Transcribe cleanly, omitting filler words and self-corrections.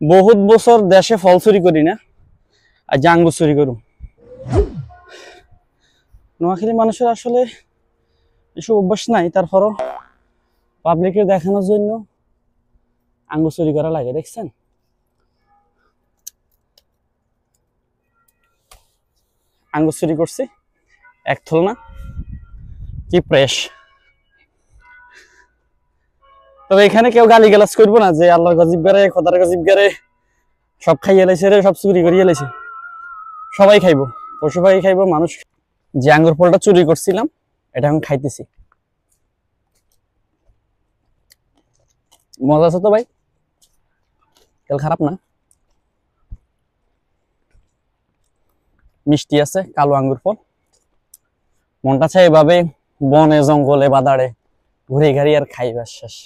বহুত বছর দেশে ফল চুরি করি না, আর আঙ্গুর চুরি করুম। নোয়াখালী মানুষের আসলে এসব অভ্যাস নাই, তারপরও পাবলিকের দেখানোর জন্য আঙ্গুর চুরি করা লাগে। দেখছেন, আঙ্গুর চুরি করছি এক থল না, কি প্রেস। তবে এখানে কেউ গালি গালাজ করবো না যে আল্লাহর গজিব গারে, খোদার গজিব গারে সব খাইয়ে লাইছে রে, সব চুরি করিয়ে লাইছে। সবাই খাইবো, পশু পাখি খাইবো, মানুষ। যে আঙ্গুর ফলটা চুরি করছিলাম এটা এখন খাইতেছি। মজা আছে তো ভাই, তেল খারাপ না, মিষ্টি আছে, কালো আঙ্গুর ফল। মনটা চাই এভাবে বনে জঙ্গলে বাদাড়ে ঘুরে ঘাড়ি আর খাইবার শেষ।